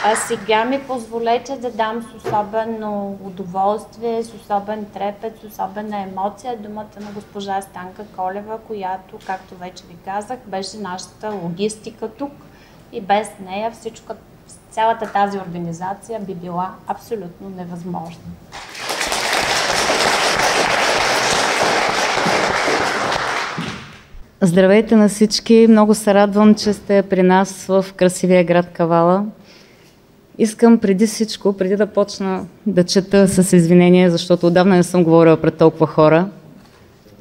А сега ми позволете да дам с особено удоволствие, с особен трепет, с особена емоция думата на госпожа Станка Колева, която, както вече ви казах, беше нашата логистика тук и без нея всичко, цялата тази организация би била абсолютно невъзможна. Здравейте на всички! Много се радвам, че сте при нас в красивия град Кавала. Искам преди всичко, преди да почна да чета с извинение, защото отдавна не съм говорила пред толкова хора,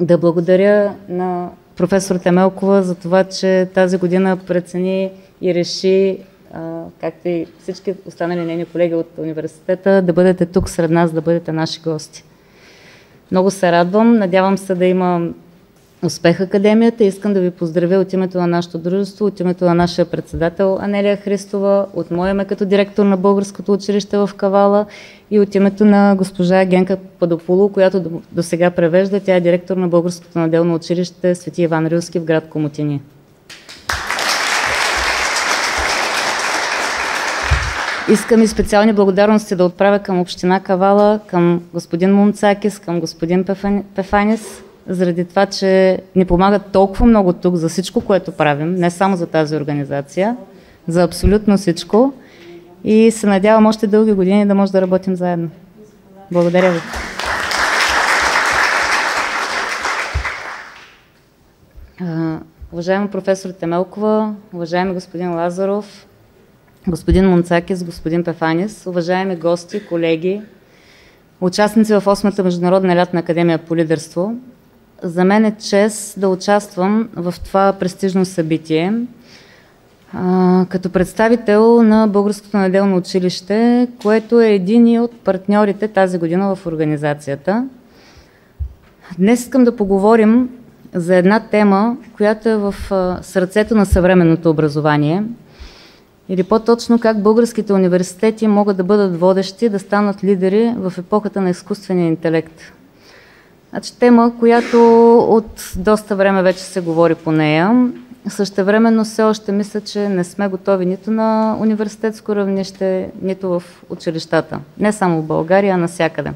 да благодаря на професор Темелкова за това, че тази година прецени и реши, както и всички останали нейни колеги от университета, да бъдете тук сред нас, да бъдете наши гости. Много се радвам, надявам се да има успех Академията. Искам да ви поздравя от името на нашето дружество, от името на нашия председател Анелия Христова, от моя име като директор на Българското училище в Кавала и от името на госпожа Генка Падополу, която до сега превежда. Тя е директор на Българското наделно училище Свети Иван Рилски в град Комотини. Искам и специални благодарности да отправя към община Кавала, към господин Мунцакис, към господин Пефанис, заради това, че ни помагат толкова много тук за всичко, което правим, не само за тази организация, за абсолютно всичко. И се надявам още дълги години да може да работим заедно. Благодаря ви. Уважаема професор Темелкова, уважаеми господин Лазаров, господин Мунцакис, господин Пефанис, уважаеми гости, колеги, участници в 8-та Международна лятна академия по лидерство, за мен е чест да участвам в това престижно събитие като представител на Българското наделно училище, което е един от партньорите тази година в организацията. Днес искам да поговорим за една тема, която е в сърцето на съвременното образование, или по-точно как българските университети могат да бъдат водещи, да станат лидери в епохата на изкуствения интелект. Значи, тема, която от доста време вече се говори по нея. Същевременно все още мисля, че не сме готови нито на университетско равнище, нито в училищата. Не само в България, а навсякъде.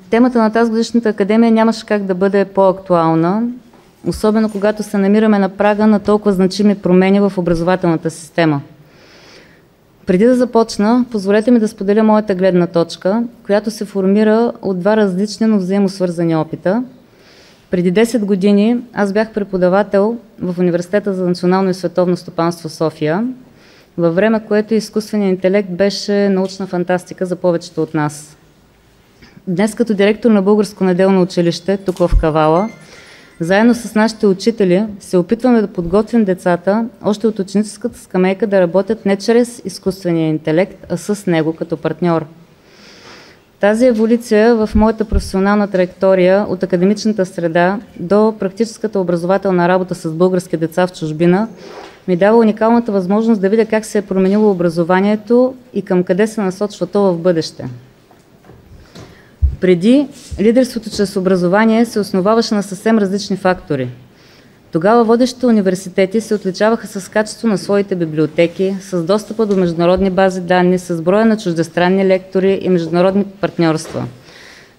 Темата на тази годишната академия нямаше как да бъде по-актуална, особено когато се намираме на прага на толкова значими промени в образователната система. Преди да започна, позволете ми да споделя моята гледна точка, която се формира от два различни, но взаимосвързани опита. Преди 10 години аз бях преподавател в Университета за национално и световно стопанство София, във време, което изкуственият интелект беше научна фантастика за повечето от нас. Днес като директор на Българско наделно училище, тук в Кавала, заедно с нашите учители се опитваме да подготвим децата още от ученическата скамейка да работят не чрез изкуствения интелект, а с него като партньор. Тази еволюция в моята професионална траектория от академичната среда до практическата образователна работа с български деца в чужбина ми дава уникалната възможност да видя как се е променило образованието и към къде се насочва то в бъдеще. Преди, лидерството чрез образование се основаваше на съвсем различни фактори. Тогава водещите университети се отличаваха с качество на своите библиотеки, с достъпа до международни бази данни, с броя на чуждестранни лектори и международни партньорства.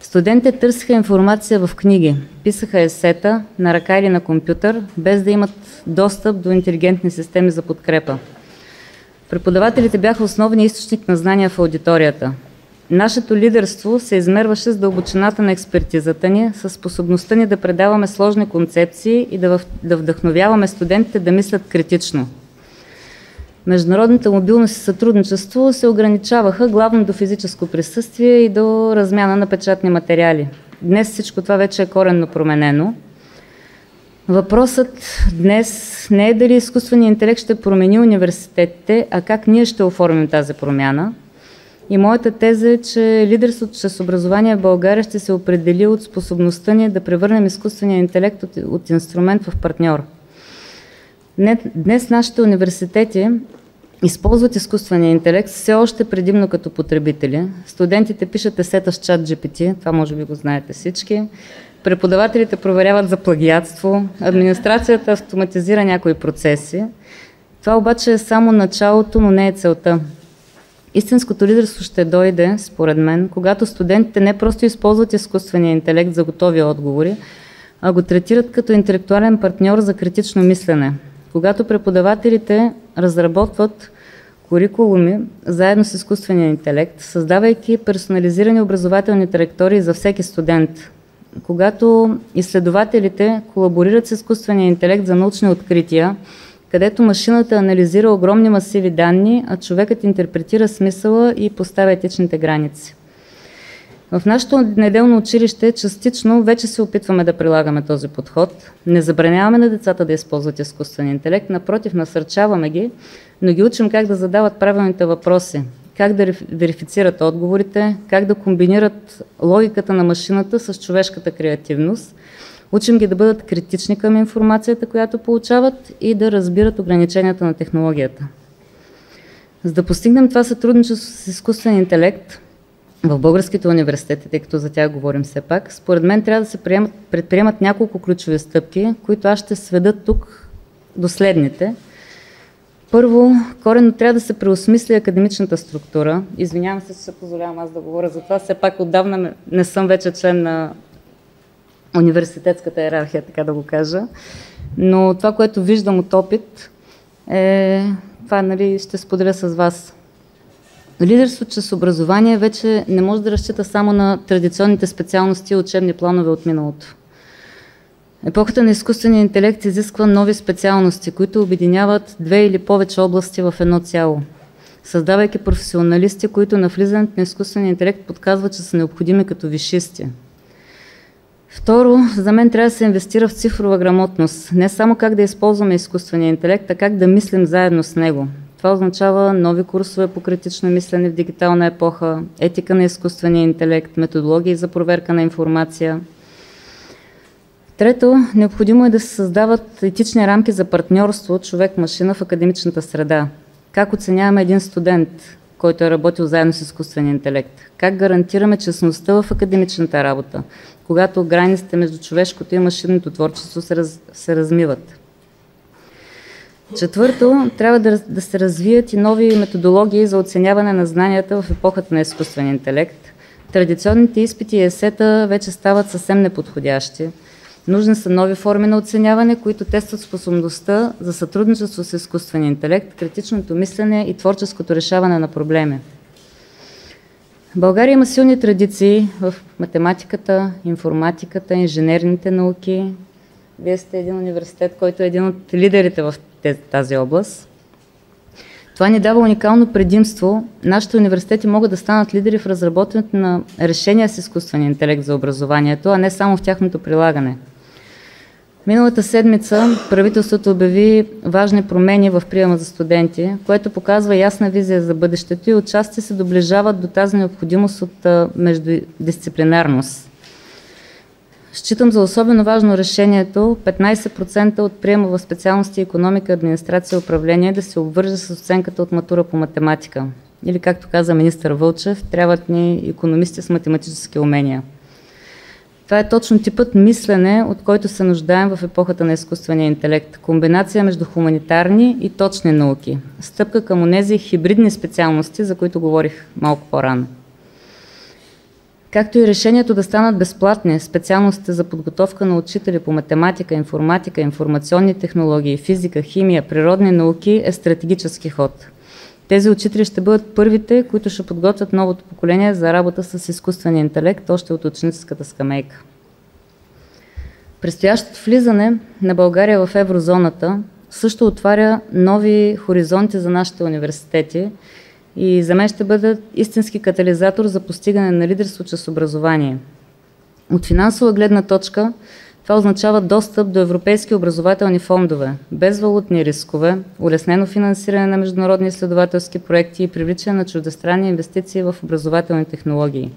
Студентите търсиха информация в книги, писаха есета на ръка или на компютър, без да имат достъп до интелигентни системи за подкрепа. Преподавателите бяха основният източник на знания в аудиторията. Нашето лидерство се измерваше с дълбочината на експертизата ни, с способността ни да предаваме сложни концепции и да вдъхновяваме студентите да мислят критично. Международната мобилност и сътрудничество се ограничаваха главно до физическо присъствие и до размяна на печатни материали. Днес всичко това вече е коренно променено. Въпросът днес не е дали изкуственият интелект ще промени университетите, а как ние ще оформим тази промяна. И моята теза е, че лидерството чрез образование в България ще се определи от способността ни да превърнем изкуствения интелект от инструмент в партньор. Днес нашите университети използват изкуствения интелект все още предимно като потребители. Студентите пишат есета с ChatGPT, това може би го знаете всички. Преподавателите проверяват за плагиатство, администрацията автоматизира някои процеси. Това обаче е само началото, но не е целта. Истинското лидерство ще дойде, според мен, когато студентите не просто използват изкуствения интелект за готови отговори, а го третират като интелектуален партньор за критично мислене. Когато преподавателите разработват курикулуми заедно с изкуствения интелект, създавайки персонализирани образователни траектории за всеки студент. Когато изследователите колаборират с изкуствения интелект за научни открития, където машината анализира огромни масиви данни, а човекът интерпретира смисъла и поставя етичните граници. В нашето неделно училище частично вече се опитваме да прилагаме този подход. Не забраняваме на децата да използват изкуствен интелект, напротив, насърчаваме ги, но ги учим как да задават правилните въпроси, как да верифицират отговорите, как да комбинират логиката на машината с човешката креативност. Учим ги да бъдат критични към информацията, която получават, и да разбират ограниченията на технологията. За да постигнем това сътрудничество с изкуствен интелект в българските университети, тъй като за тях говорим все пак, според мен трябва да се предприемат няколко ключови стъпки, които аз ще сведа тук до следните. Първо, коренно трябва да се преосмисли академичната структура. Извинявам се, че се позволявам аз да говоря за това, все пак отдавна не съм вече член на университетската иерархия, така да го кажа. Но това, което виждам от опит, това ще споделя с вас. Лидерството чрез образование вече не може да разчита само на традиционните специалности и учебни планове от миналото. Епохата на изкуствения интелект изисква нови специалности, които обединяват две или повече области в едно цяло, създавайки професионалисти, които на влизането на изкуствения интелект подсказват, че са необходими като висшисти. Второ, за мен трябва да се инвестира в цифрова грамотност. Не само как да използваме изкуствения интелект, а как да мислим заедно с него. Това означава нови курсове по критично мислене в дигитална епоха, етика на изкуствения интелект, методологии за проверка на информация. Трето, необходимо е да се създават етични рамки за партньорство човек-машина в академичната среда. Как оценяваме един студент, който е работил заедно с изкуствения интелект? Как гарантираме честността в академичната работа, когато границите между човешкото и машинното творчество се размиват? Четвърто, трябва да се развият и нови методологии за оценяване на знанията в епохата на изкуствен интелект. Традиционните изпити и есета вече стават съвсем неподходящи. Нужни са нови форми на оценяване, които тестват способността за сътрудничество с изкуствен интелект, критичното мислене и творческото решаване на проблеми. България има силни традиции в математиката, информатиката, инженерните науки. Вие сте един университет, който е един от лидерите в тази област. Това ни дава уникално предимство. Нашите университети могат да станат лидери в разработването на решения с изкуствен интелект за образованието, а не само в тяхното прилагане. Миналата седмица правителството обяви важни промени в приема за студенти, което показва ясна визия за бъдещето и отчасти се доближават до тази необходимост от междудисциплинарност. Считам за особено важно решението 15% от приема в специалности икономика, администрация и управление да се обвърже с оценката от матура по математика. Или, както каза министър Вълчев, трябват ни икономисти с математически умения. Това е точно типът мислене, от който се нуждаем в епохата на изкуствения интелект. Комбинация между хуманитарни и точни науки. Стъпка към онези хибридни специалности, за които говорих малко по-рано. Както и решението да станат безплатни специалностите за подготовка на учители по математика, информатика, информационни технологии, физика, химия, природни науки е стратегически ход. Тези учители ще бъдат първите, които ще подготвят новото поколение за работа с изкуствения интелект още от ученическата скамейка. Предстоящото влизане на България в еврозоната също отваря нови хоризонти за нашите университети и за мен ще бъде истински катализатор за постигане на лидерство чрез образование. От финансова гледна точка това означава достъп до европейски образователни фондове, без валутни рискове, улеснено финансиране на международни изследователски проекти и привличане на чуждестранни инвестиции в образователни технологии.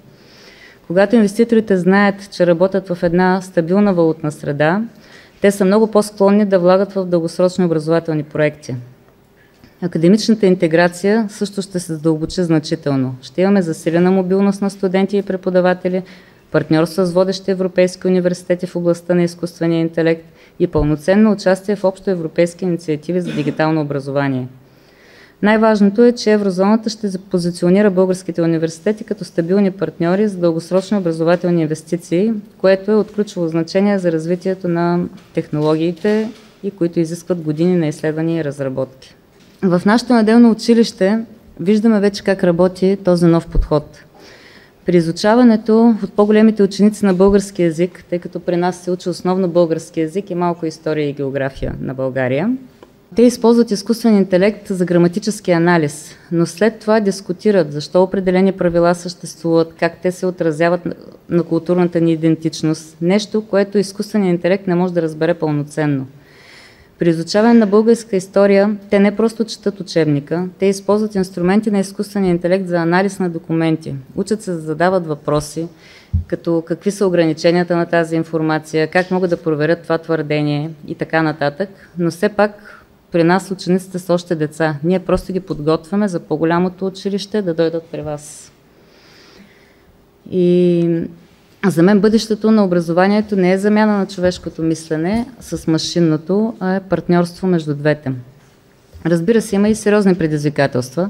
Когато инвеститорите знаят, че работят в една стабилна валутна среда, те са много по-склонни да влагат в дългосрочни образователни проекти. Академичната интеграция също ще се задълбочи значително. Ще имаме засилена мобилност на студенти и преподаватели, партньорства с водещи европейски университети в областта на изкуствения интелект и пълноценно участие в общоевропейски инициативи за дигитално образование. Най-важното е, че еврозоната ще позиционира българските университети като стабилни партньори за дългосрочни образователни инвестиции, което е от ключово значение за развитието на технологиите и които изискват години на изследвания и разработки. В нашето неделно училище виждаме вече как работи този нов подход. При изучаването от по-големите ученици на български език, тъй като при нас се учи основно български език и малко история и география на България, те използват изкуствен интелект за граматически анализ, но след това дискутират защо определени правила съществуват, как те се отразяват на културната ни идентичност, нещо, което изкуственият интелект не може да разбере пълноценно. При изучаване на българска история, те не просто четат учебника, те използват инструменти на изкуствения интелект за анализ на документи. Учат се да задават въпроси, като какви са ограниченията на тази информация, как могат да проверят това твърдение и така нататък, но все пак при нас учениците са още деца. Ние просто ги подготвяме за по-голямото училище да дойдат при вас. И за мен бъдещето на образованието не е замяна на човешкото мислене с машинното, а е партньорство между двете. Разбира се, има и сериозни предизвикателства.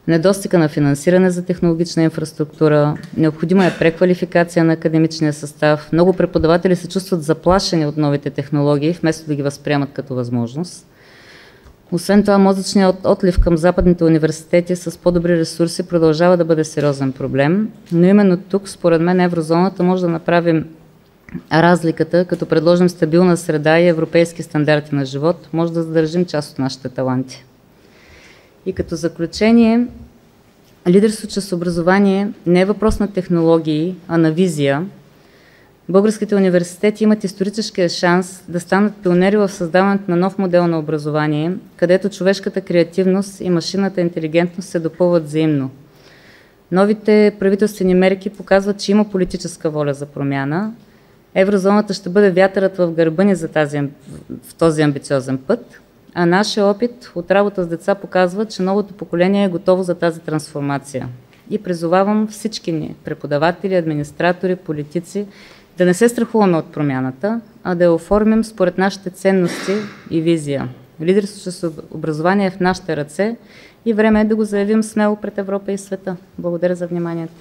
Недостига на финансиране за технологична инфраструктура, необходима е преквалификация на академичния състав. Много преподаватели се чувстват заплашени от новите технологии, вместо да ги възприемат като възможност. Освен това, мозъчният отлив към западните университети с по-добри ресурси продължава да бъде сериозен проблем, но именно тук, според мен, еврозоната може да направим разликата, като предложим стабилна среда и европейски стандарти на живот, може да задържим част от нашите таланти. И като заключение, лидерство чрез образование не е въпрос на технологии, а на визия. Българските университети имат историческия шанс да станат пионери в създаването на нов модел на образование, където човешката креативност и машинната интелигентност се допълват взаимно. Новите правителствени мерки показват, че има политическа воля за промяна. Еврозоната ще бъде вятърът в гърба ни в този амбициозен път, а нашия опит от работа с деца показва, че новото поколение е готово за тази трансформация. И призовавам всички ни, преподаватели, администратори, политици, да не се страхуваме от промяната, а да я оформим според нашите ценности и визия. Лидерството чрез образование е в нашите ръце и време е да го заявим смело пред Европа и света. Благодаря за вниманието.